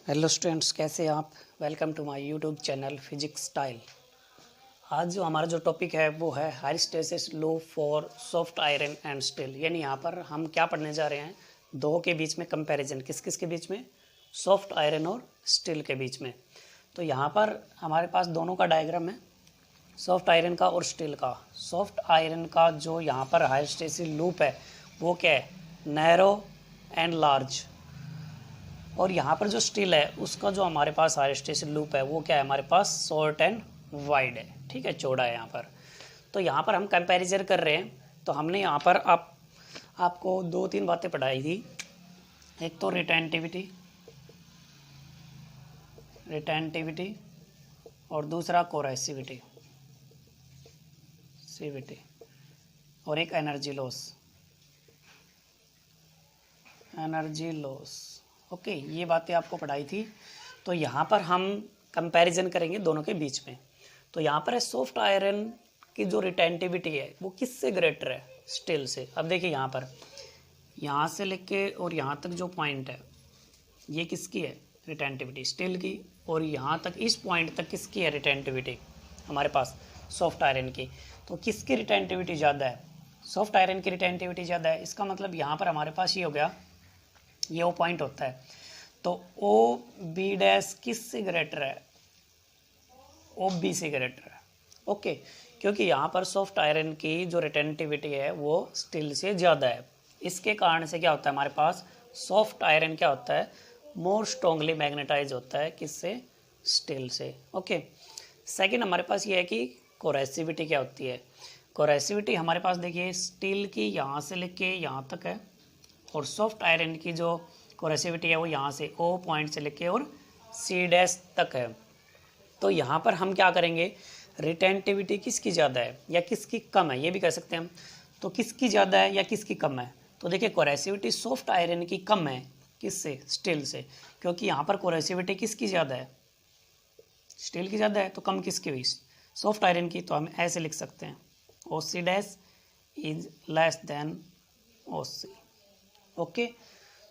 Hello students, कैसे हैं आप। Welcome to my YouTube channel physics style. आज जो हमारा जो टॉपिक है वो है hysteresis law for soft iron and steel. यानी यहाँ पर हम क्या पढ़ने जा रहे हैं, दो के बीच में कंपैरिजन, किस किस के बीच में, सॉफ्ट आयरन और स्टील के बीच में। तो यहाँ पर हमारे पास दोनों का डायग्राम है, सॉफ्ट आयरन का और स्टील का। सॉफ्ट आयरन का जो यहाँ पर हाइस्टेसिस लूप है वो क्या है, नैरो एंड लार्ज। और यहाँ पर जो स्टील है उसका जो हमारे पास हाइस्टेसिस लूप है वो क्या है, हमारे पास शॉर्ट एंड वाइड है, ठीक है, चौड़ा है यहाँ पर। तो यहाँ पर हम कंपैरिजन कर रहे हैं। तो हमने यहाँ पर आपको दो तीन बातें पढ़ाई थी। एक तो रिटेंटिविटी और दूसरा कोरेसिविटी और एक एनर्जी लॉस। ओके, ये बातें आपको पढ़ाई थी। तो यहाँ पर हम कंपैरिजन करेंगे दोनों के बीच में। तो यहाँ पर है सॉफ्ट आयरन की जो रिटेंटिविटी है वो किससे ग्रेटर है, स्टील से। अब देखिए यहाँ पर, यहाँ से लेके और यहाँ तक जो पॉइंट है ये किसकी है, रिटेंटिविटी स्टील की। और यहाँ तक इस पॉइंट तक किसकी है रिटेंटिविटी, हमारे पास सॉफ्ट आयरन की। तो किसकी रिटेंटिविटी ज़्यादा है, सॉफ्ट आयरन की रिटेंटिविटी ज़्यादा है। इसका मतलब यहाँ पर हमारे पास ये हो गया, ये वो पॉइंट होता है। तो ओ बी डैश किस से ग्रेटर है, ओ बी से ग्रेटर है। ओके, क्योंकि यहाँ पर सॉफ्ट आयरन की जो रिटेंटिविटी है वो स्टील से ज़्यादा है। इसके कारण से क्या होता है, हमारे पास सॉफ्ट आयरन क्या होता है, मोर स्ट्रॉन्गली मैग्नेटाइज होता है, किससे, स्टील से। ओके, सेकेंड हमारे पास ये है कि कोरेसिविटी क्या होती है। कोरेसिविटी हमारे पास देखिए स्टील की यहाँ से लेके यहाँ तक है, और सॉफ्ट आयरन की जो कोरेसिविटी है वो यहाँ से ओ पॉइंट से लेके और सी डैश तक है। तो यहाँ पर हम क्या करेंगे, रिटेंटिविटी किसकी ज़्यादा है या किसकी कम है, ये भी कह सकते हैं हम। तो किसकी ज़्यादा है या किसकी कम है, तो देखिए कोरेसिविटी सॉफ्ट आयरन की कम है, किससे, स्टील से। क्योंकि यहाँ पर कोरेसिविटी किसकी ज़्यादा है, स्टील की ज़्यादा है, तो कम किसकी हुई, सॉफ्ट आयरन की। तो हम ऐसे लिख सकते हैं, O C dash is less than O C. Okay,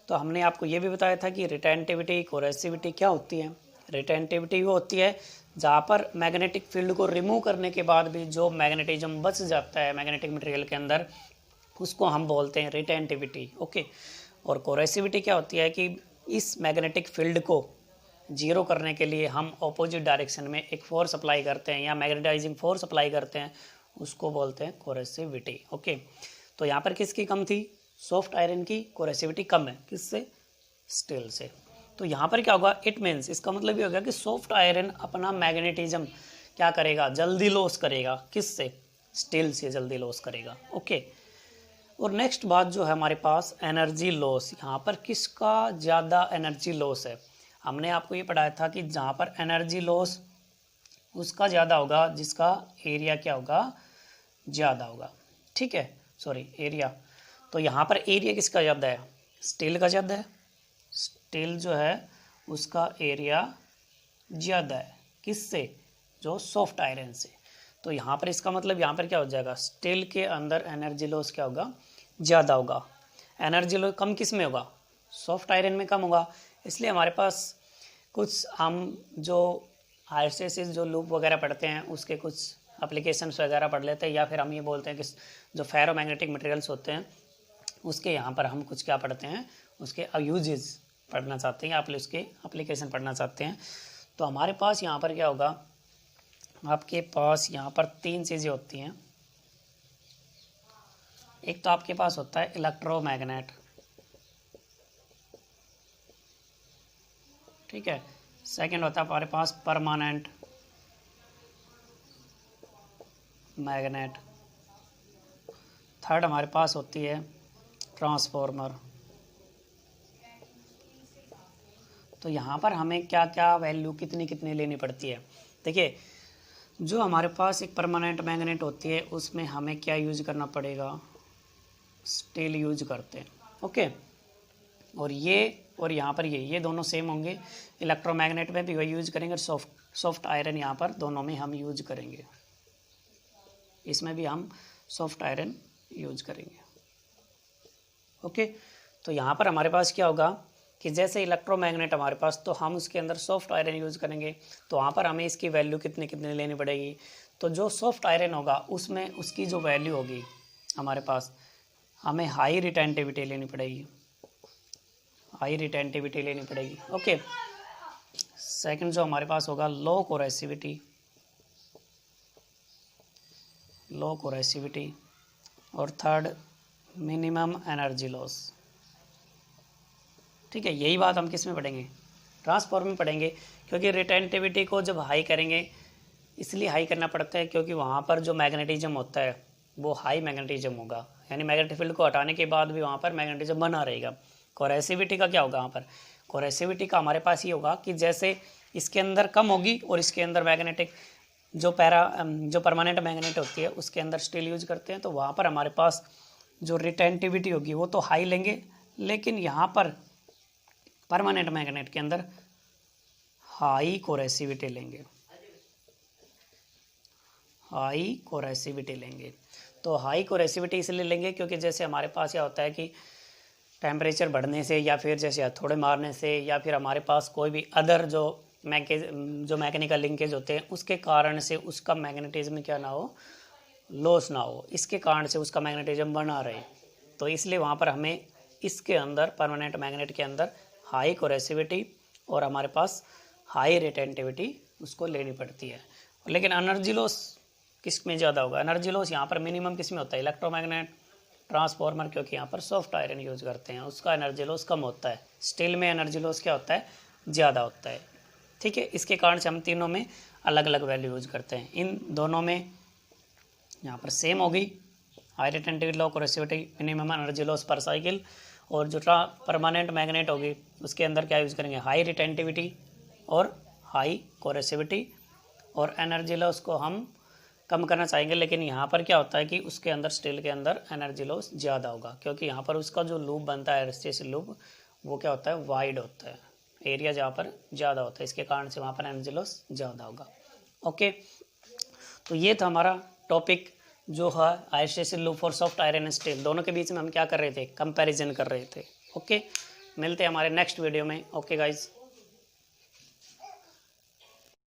तो हमने आपको ये भी बताया था कि रिटेंटिविटी कोरेसिविटी क्या होती है। रिटेंटिविटी वो होती है जहाँ पर मैग्नेटिक फील्ड को रिमूव करने के बाद भी जो मैग्नेटिज्म बच जाता है मैग्नेटिक मटेरियल के अंदर, उसको हम बोलते हैं रिटेंटिविटी। ओके, और कोरेसिविटी क्या होती है कि इस मैग्नेटिक फील्ड को जीरो करने के लिए हम ऑपोजिट डायरेक्शन में एक फोर्स अप्लाई करते हैं या मैग्नेटाइजिंग फोर्स अप्लाई करते हैं, उसको बोलते हैं कोरेसिविटी। ओके, तो यहाँ पर किसकी कम थी, सॉफ्ट आयरन की कोरेसिविटी कम है, किससे, स्टील से। तो यहाँ पर क्या होगा, इट मीन्स, इसका मतलब ये होगा कि सॉफ्ट आयरन अपना मैग्नेटिज्म क्या करेगा, जल्दी लॉस करेगा, किससे, स्टील से जल्दी लॉस करेगा। ओके, और नेक्स्ट बात जो है हमारे पास एनर्जी लॉस। यहाँ पर किसका ज़्यादा एनर्जी लॉस है, हमने आपको ये पढ़ाया था कि जहाँ पर एनर्जी लॉस उसका ज़्यादा होगा जिसका एरिया क्या होगा, ज़्यादा होगा, ठीक है, सॉरी एरिया। तो यहाँ पर एरिया किसका ज़्यादा है, स्टील का ज़्यादा है। स्टील जो है उसका एरिया ज़्यादा है, किससे, जो सॉफ्ट आयरन से। तो यहाँ पर इसका मतलब यहाँ पर क्या हो जाएगा, स्टील के अंदर एनर्जी लॉस क्या होगा, ज़्यादा होगा। एनर्जी लॉस कम किस में होगा, सॉफ्ट आयरन में कम होगा। इसलिए हमारे पास कुछ हम जो हाइस्टेसिस जो लूप वगैरह पढ़ते हैं उसके कुछ एप्लीकेशंस वगैरह पढ़ लेते हैं, या फिर हम ये बोलते हैं कि जो फेरोमैग्नेटिक मटेरियल्स होते हैं उसके यहाँ पर हम कुछ क्या पढ़ते हैं, उसके यूजेस पढ़ना चाहते हैं, आप उसके एप्लीकेशन पढ़ना चाहते हैं। तो हमारे पास यहाँ पर क्या होगा, आपके पास यहाँ पर तीन चीज़ें होती हैं। एक तो आपके पास होता है इलेक्ट्रोमैग्नेट, ठीक है। सेकंड होता है हमारे पास परमानेंट मैग्नेट। थर्ड हमारे पास होती है ट्रांसफॉर्मर। तो यहाँ पर हमें क्या क्या वैल्यू कितनी कितनी लेनी पड़ती है। देखिए, जो हमारे पास एक परमानेंट मैग्नेट होती है उसमें हमें क्या यूज करना पड़ेगा, स्टील यूज करते हैं। ओके, और ये और यहाँ पर ये दोनों सेम होंगे। इलेक्ट्रोमैग्नेट में भी वही यूज करेंगे, सॉफ्ट आयरन यहाँ पर दोनों में हम यूज करेंगे, इसमें भी हम सॉफ्ट आयरन यूज करेंगे। ओके, तो यहाँ पर हमारे पास क्या होगा, कि जैसे इलेक्ट्रोमैग्नेट हमारे पास, तो हम उसके अंदर सॉफ्ट आयरन यूज़ करेंगे, तो वहाँ पर हमें इसकी वैल्यू कितनी कितनी लेनी पड़ेगी। तो जो सॉफ्ट आयरन होगा उसमें उसकी जो वैल्यू होगी हमारे पास, हमें हाई रिटेंटिविटी लेनी पड़ेगी, हाई रिटेंटिविटी लेनी पड़ेगी। ओके, सेकंड जो हमारे पास होगा लो कोरेसिविटी, लो कोरेसिविटी, और थर्ड मिनिमम एनर्जी लॉस। ठीक है, यही बात हम किस में पढ़ेंगे, ट्रांसफॉर्मर में पढ़ेंगे, क्योंकि रिटेंटिविटी को जब हाई करेंगे इसलिए हाई करना पड़ता है क्योंकि वहाँ पर जो मैग्नेटिज्म होता है वो हाई मैग्नेटिज्म होगा, यानी मैग्नेटिक फील्ड को हटाने के बाद भी वहाँ पर मैग्नेटिज्म बना रहेगा। कोरेसिविटी का क्या होगा, वहाँ पर कोरेसिविटी का हमारे पास ये होगा कि जैसे इसके अंदर कम होगी और इसके अंदर मैग्नेटिक जो परमानेंट मैग्नेट होती है उसके अंदर स्टील यूज करते हैं, तो वहाँ पर हमारे पास जो रिटेंटिविटी होगी वो तो हाई लेंगे, लेकिन यहाँ पर परमानेंट मैग्नेट के अंदर हाई कोरेसिविटी लेंगे, हाई कोरेसिविटी लेंगे। तो हाई कोरेसिविटी इसलिए लेंगे क्योंकि जैसे हमारे पास क्या होता है कि टेम्परेचर बढ़ने से या फिर जैसे हथौड़े मारने से या फिर हमारे पास कोई भी अदर जो मैकेनिकल लिंकेज होते हैं उसके कारण से उसका मैग्नेटिज्म क्या ना हो, लॉस ना हो, इसके कारण से उसका मैग्नेटिज्म बना रहे। तो इसलिए वहाँ पर हमें इसके अंदर परमानेंट मैग्नेट के अंदर हाई कोरेसिविटी और हमारे पास हाई रिटेंटिविटी उसको लेनी पड़ती है। लेकिन एनर्जी लॉस किस में ज़्यादा होगा, एनर्जी लॉस यहाँ पर मिनिमम किस में होता है, इलेक्ट्रोमैग्नेट ट्रांसफॉर्मर, क्योंकि यहाँ पर सॉफ्ट आयरन यूज़ करते हैं उसका एनर्जी लॉस कम होता है। स्टील में एनर्जी लॉस क्या होता है, ज़्यादा होता है। ठीक है, इसके कारण से हम तीनों में अलग अलग वैल्यू यूज़ करते हैं। इन दोनों में यहाँ पर सेम होगी, हाई रिटेंटिविटी लो कोरेसिविटी मिनिमम एनर्जी लॉस पर साइकिल, और जो परमानेंट मैग्नेट होगी उसके अंदर क्या यूज़ करेंगे, हाई रिटेंटिविटी और हाई कोरेसिविटी, और एनर्जी लॉस को हम कम करना चाहेंगे। लेकिन यहाँ पर क्या होता है कि उसके अंदर स्टील के अंदर एनर्जी लॉस ज़्यादा होगा, क्योंकि यहाँ पर उसका जो लूप बनता है हिस्टेरिसीस लूप वो क्या होता है, वाइड होता है, एरिया जहाँ पर ज़्यादा होता है, इसके कारण से वहाँ पर एनर्जी लॉस ज़्यादा होगा। ओके, तो ये था हमारा टॉपिक जो है हिस्टेरिसीस लूप और सॉफ्ट आयरन एंड स्टील, दोनों के बीच में हम क्या कर रहे थे, कंपैरिजन कर रहे थे। ओके, मिलते हैं हमारे नेक्स्ट वीडियो में। Okay guys.